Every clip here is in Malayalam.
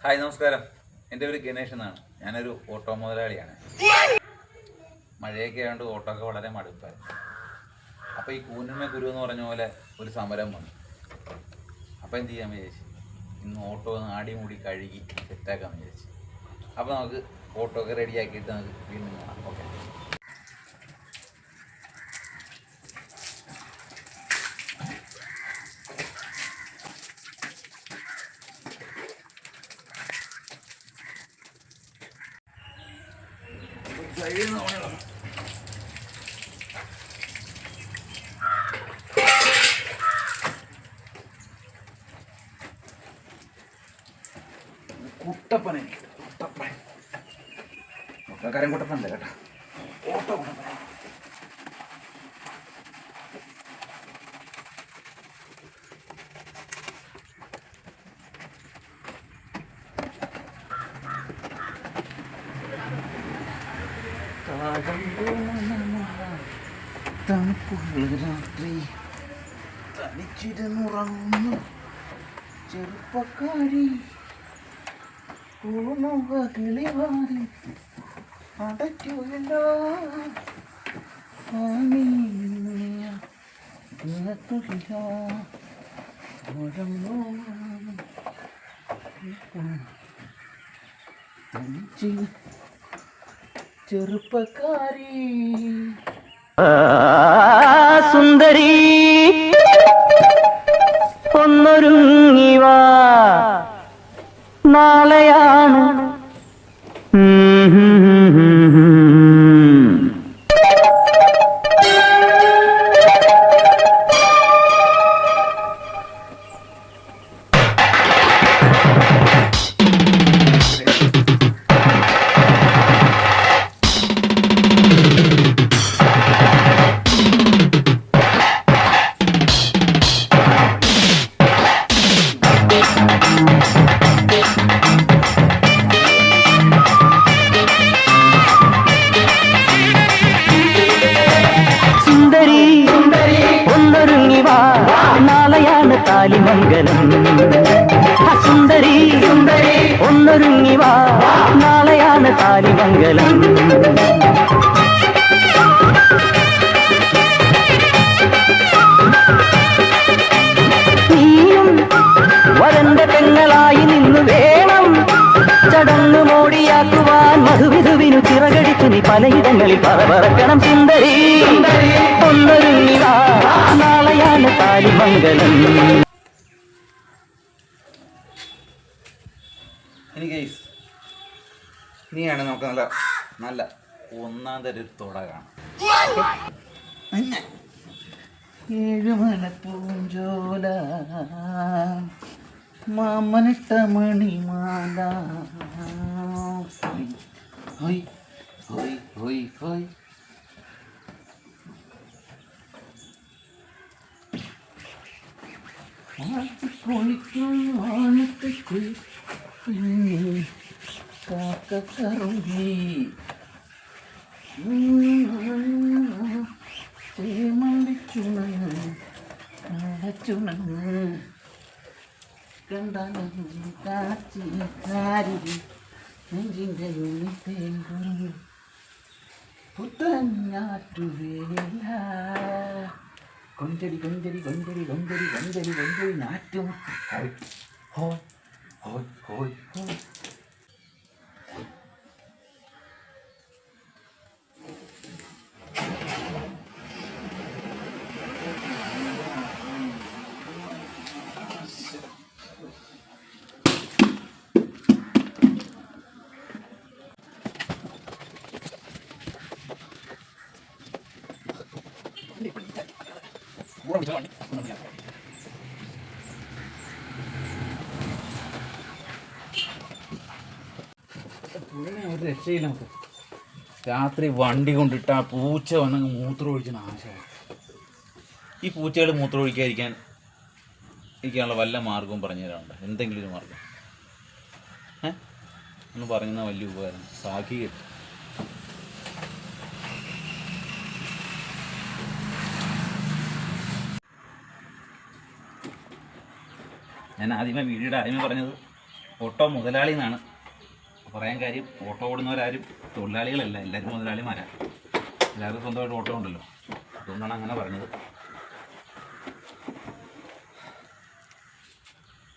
ഹായ് നമസ്കാരം. എൻ്റെ പേര് ഗണേഷ് എന്നാണ്. ഞാനൊരു ഓട്ടോ മുതലാളിയാണ്. മഴയൊക്കെ ആയതുകൊണ്ട് ഓട്ടോ ഒക്കെ വളരെ മടുപ്പായിരുന്നു. അപ്പോൾ ഈ കൂനുമേ ഗുരു എന്ന് പറഞ്ഞ പോലെ ഒരു സമരം വന്നു. അപ്പോൾ എന്ത് ചെയ്യാൻ വിചാരിച്ചു, ഇന്ന് ഓട്ടോ ഒന്ന് ആടി മൂടി കഴുകി സെറ്റാക്കാൻ വിചാരിച്ചു. അപ്പോൾ നമുക്ക് ഓട്ടോ ഒക്കെ റെഡിയാക്കിയിട്ട് നമുക്ക് വീണ്ടും കാണാം. ഓക്കെ. കുട്ടപ്പനെ ഓട്ടോക്കാരൻ കുട്ടപ്പനല്ലേ കേട്ടോ, ഓട്ടോ കുട്ടപ്പന. തണുപ്പുള്ള രാത്രി തനിച്ചിരുന്നുറങ്ങുന്നു ചെറുപ്പക്കാരി, കിളിവാരി അടയ്ക്കില്ല ചെറുപ്പക്കാരി. സുന്ദരി ഒന്നൊരുങ്ങിവാ, നാളെയാണ് നാളെയാണ് താലിമംഗലം. സുന്ദരി ഒന്നൊരുങ്ങിവാ, നാളെയാണ് താലിമംഗലം. നീയും വരന്റെ പെങ്ങളായി നിന്നു വേണം ചടങ്ങ് മോടിയാക്കുവാൻ. മധുവിധുവിനു ചിറകടിച്ചു നീ പലയിടങ്ങളിൽ പറക്കണം. സുന്ദരി ഒന്നൊരുങ്ങിവാ, നാളെയാണ് താലിമംഗലം. ഇനി ഗൈസ്, ഇനിയാണ് നമുക്ക് നല്ല നല്ല ഒന്നാം തരം ഒരു തുട കാണാം. ഏഴുമല പൂഞ്ചോല മാമനിട്ട മണിമാല, ഹോയ് ഹോയ് ഹോയ് ഹോയ്. കാക്കറുമ്പി ചുണങ്ങ് കണ്ടാലും കാച്ചി കാരി നെഞ്ചിൻ്റെ പുത്തഞ്ഞാറ്റുവേല കൊഞ്ചടി കൊഞ്ചടി കൊഞ്ചടി കൊഞ്ചടി കൊഞ്ചടി കൊഞ്ചടി നാറ്റും. ഹോയ് ഹോയ് ഹോയ് ഹോയ് ഹോയ്. ഒരു രക്ഷയില്ല. നമുക്ക് രാത്രി വണ്ടി കൊണ്ടിട്ട് ആ പൂച്ച വന്നങ്ങ് മൂത്രമൊഴിച്ച് നാശമാണ്. ഈ പൂച്ചകൾ മൂത്രമൊഴിക്കാതിരിക്കാനുള്ള വല്ല മാർഗവും പറഞ്ഞു തരാറുണ്ട്? എന്തെങ്കിലും ഒരു മാർഗം ഒന്ന് പറഞ്ഞാൽ വലിയ ഉപകാരം. സാഖി കിട്ടും. ഞാൻ ആദ്യമേ വീഡിയോയുടെ ആദ്യമേ പറഞ്ഞത് ഓട്ടോ മുതലാളി എന്നാണ് പറയാൻ കാര്യം. ഓട്ടോ ഓടുന്നവരാരും തൊഴിലാളികളല്ല, എല്ലാവരും മുതലാളിമാരാണ്. എല്ലാവർക്കും സ്വന്തമായിട്ട് ഓട്ടോ ഉണ്ടല്ലോ, അതുകൊണ്ടാണ് അങ്ങനെ പറഞ്ഞത്.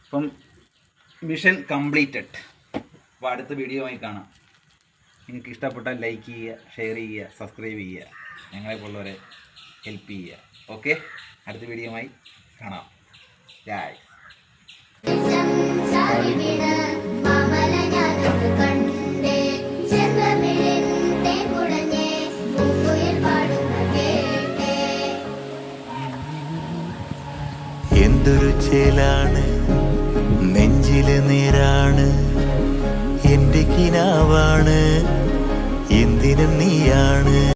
അപ്പം മിഷൻ കംപ്ലീറ്റഡ്. അപ്പോൾ അടുത്ത വീഡിയോ ആയി കാണാം. നിങ്ങൾക്ക് ഇഷ്ടപ്പെട്ടാൽ ലൈക്ക് ചെയ്യുക, ഷെയർ ചെയ്യുക, സബ്സ്ക്രൈബ് ചെയ്യുക, ഞങ്ങളെപ്പോലുള്ളവരെ ഹെൽപ്പ് ചെയ്യുക. ഓക്കെ, അടുത്ത വീഡിയോയുമായി കാണാം. ബൈ. എന്തൊരു ചേലാണ്, നെഞ്ചില് നീരാണ്, എന്റെ കിനാവാണ്, എന്തിനും നീയാണ്.